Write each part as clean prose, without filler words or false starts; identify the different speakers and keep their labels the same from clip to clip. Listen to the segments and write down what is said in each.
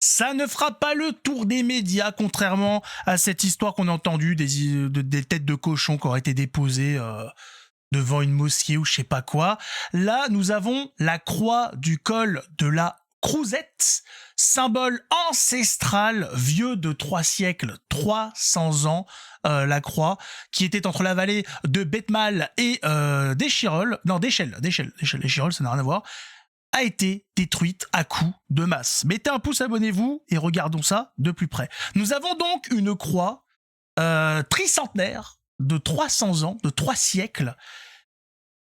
Speaker 1: Ça ne fera pas le tour des médias, contrairement à cette histoire qu'on a entendue des têtes de cochons qui auraient été déposées devant une mosquée ou je sais pas quoi. Là, nous avons la croix du col de la Crouzette, symbole ancestral vieux de 3 siècles, 300 ans, la croix, qui était entre la vallée de Betmal et d'Échirolles, non d'Échelles, Échirolles, ça n'a rien à voir, a été détruite à coups de masse. Mettez un pouce, abonnez-vous et regardons ça de plus près. Nous avons donc une croix tricentenaire de 300 ans, de 3 siècles,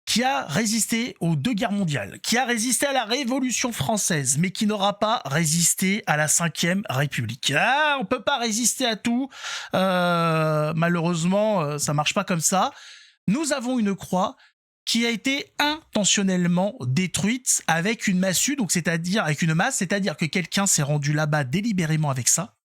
Speaker 1: qui a résisté aux 2 guerres mondiales, qui a résisté à la Révolution française, mais qui n'aura pas résisté à la 5e République. Ah, on peut pas résister à tout. Malheureusement, ça marche pas comme ça. Nous avons une croix qui a été intentionnellement détruite avec une massue, donc c'est-à-dire avec une masse, c'est-à-dire que quelqu'un s'est rendu là-bas délibérément avec ça,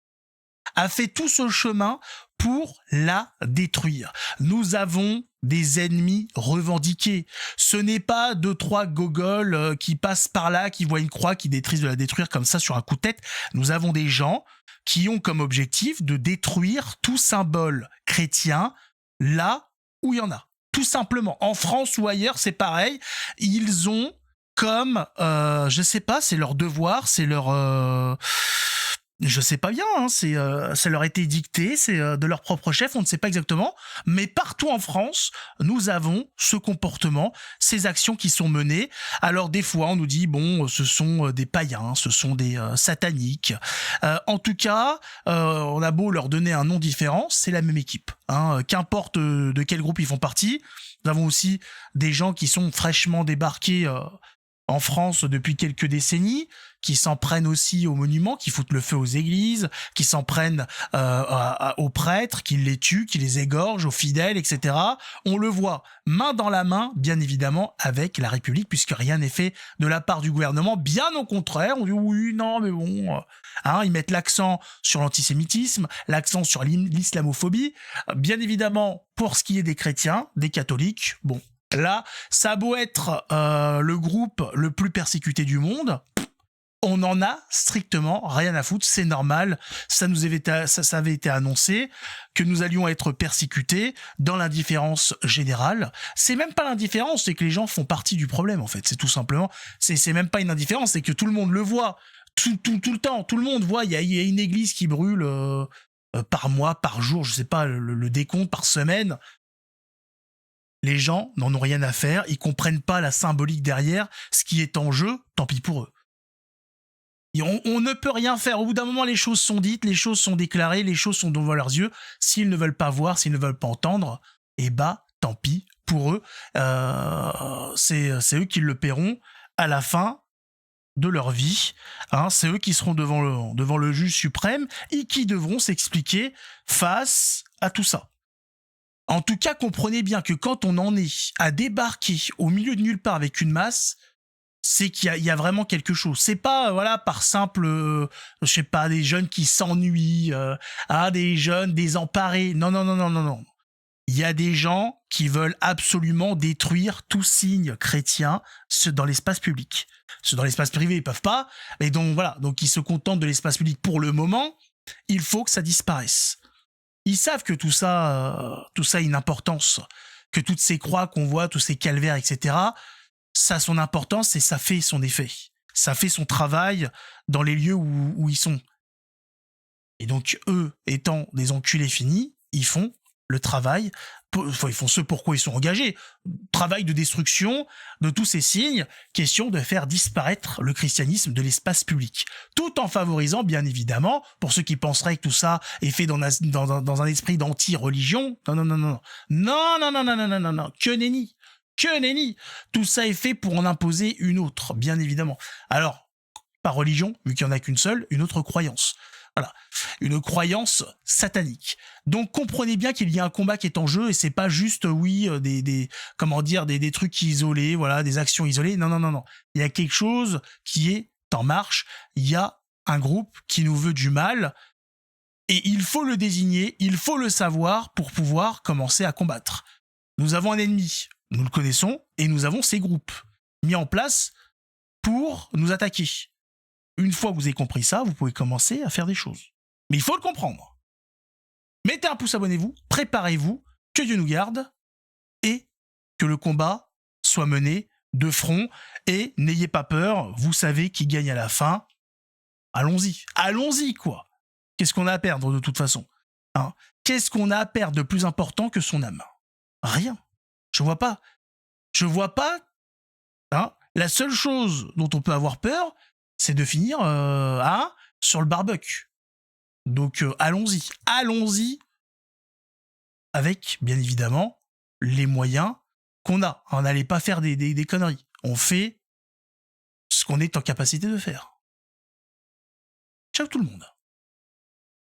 Speaker 1: a fait tout ce chemin pour la détruire. Nous avons des ennemis revendiqués. Ce n'est pas 2-3 gogoles qui passent par là, qui voient une croix, qui détruisent de la détruire comme ça sur un coup de tête. Nous avons des gens qui ont comme objectif de détruire tout symbole chrétien là où il y en a. Tout simplement. En France ou ailleurs, c'est pareil. Ils ont comme, je sais pas, c'est leur devoir, c'est leur... je sais pas bien, hein, ça leur a été dicté, c'est de leur propre chef, on ne sait pas exactement, mais partout en France, nous avons ce comportement, ces actions qui sont menées. Alors des fois, on nous dit, bon, ce sont des païens, ce sont des sataniques. En tout cas, on a beau leur donner un nom différent, c'est la même équipe. Hein, qu'importe de quel groupe ils font partie. Nous avons aussi des gens qui sont fraîchement débarqués en France depuis quelques décennies, qui s'en prennent aussi aux monuments, qui foutent le feu aux églises, qui s'en prennent aux prêtres, qui les tuent, qui les égorgent, aux fidèles, etc. On le voit main dans la main, bien évidemment, avec la République, puisque rien n'est fait de la part du gouvernement. Bien au contraire, on dit oui, non, mais bon... Hein, ils mettent l'accent sur l'antisémitisme, l'accent sur l'islamophobie. Bien évidemment, pour ce qui est des chrétiens, des catholiques, bon... Là, ça a beau être le groupe le plus persécuté du monde, on en a strictement rien à foutre, c'est normal, ça avait été annoncé que nous allions être persécutés dans l'indifférence générale. C'est même pas l'indifférence, c'est que les gens font partie du problème en fait, c'est tout simplement, c'est même pas une indifférence, c'est que tout le monde le voit, tout le temps, tout le monde voit, il y a une église qui brûle par mois, par jour, je sais pas, le décompte par semaine. Les gens n'en ont rien à faire, ils comprennent pas la symbolique derrière, ce qui est en jeu, tant pis pour eux. Et on ne peut rien faire, au bout d'un moment les choses sont dites, les choses sont déclarées, les choses sont devant leurs yeux, s'ils ne veulent pas voir, s'ils ne veulent pas entendre, eh bah tant pis pour eux, c'est eux qui le paieront à la fin de leur vie, hein, c'est eux qui seront devant le juge suprême et qui devront s'expliquer face à tout ça. En tout cas, comprenez bien que quand on en est à débarquer au milieu de nulle part avec une masse, c'est qu'il y a vraiment quelque chose. C'est pas, voilà, par simple, je sais pas, des jeunes qui s'ennuient, des jeunes désemparés. Non, non, non, non, non, non. Il y a des gens qui veulent absolument détruire tout signe chrétien dans l'espace public. Ceux dans l'espace privé, ils peuvent pas. Mais donc, voilà. Donc, ils se contentent de l'espace public pour le moment. Il faut que ça disparaisse. Ils savent que tout ça a une importance, que toutes ces croix qu'on voit, tous ces calvaires, etc., ça a son importance et ça fait son effet. Ça fait son travail dans les lieux où ils sont. Et donc, eux, étant des enculés finis, ils font le travail, ils font ce pourquoi ils sont engagés. Travail de destruction de tous ces signes, question de faire disparaître le christianisme de l'espace public. Tout en favorisant, bien évidemment, pour ceux qui penseraient que tout ça est fait dans un esprit d'anti-religion, non, non, non, non, non, non, non, non, non, non, non, non, que nenni. Que nenni. Tout ça est fait pour en imposer une autre, bien évidemment. Alors, par religion, vu qu'il n'y en a qu'une seule, une autre croyance. Voilà, une croyance satanique. Donc comprenez bien qu'il y a un combat qui est en jeu et c'est pas juste des trucs isolés, voilà, des actions isolées. Non, non, non, non. Il y a quelque chose qui est en marche. Il y a un groupe qui nous veut du mal et il faut le désigner, il faut le savoir pour pouvoir commencer à combattre. Nous avons un ennemi, nous le connaissons et nous avons ces groupes mis en place pour nous attaquer. Une fois que vous avez compris ça, vous pouvez commencer à faire des choses. Mais il faut le comprendre. Mettez un pouce, abonnez-vous, préparez-vous, que Dieu nous garde, et que le combat soit mené de front, et n'ayez pas peur, vous savez qui gagne à la fin. Allons-y quoi. Qu'est-ce qu'on a à perdre de toute façon, hein? Qu'est-ce qu'on a à perdre de plus important que son âme? Rien. Je vois pas, hein. La seule chose dont on peut avoir peur, c'est de finir sur le barbecue. Donc allons-y avec, bien évidemment, les moyens qu'on a. On n'allait pas faire des conneries. On fait ce qu'on est en capacité de faire. Ciao tout le monde.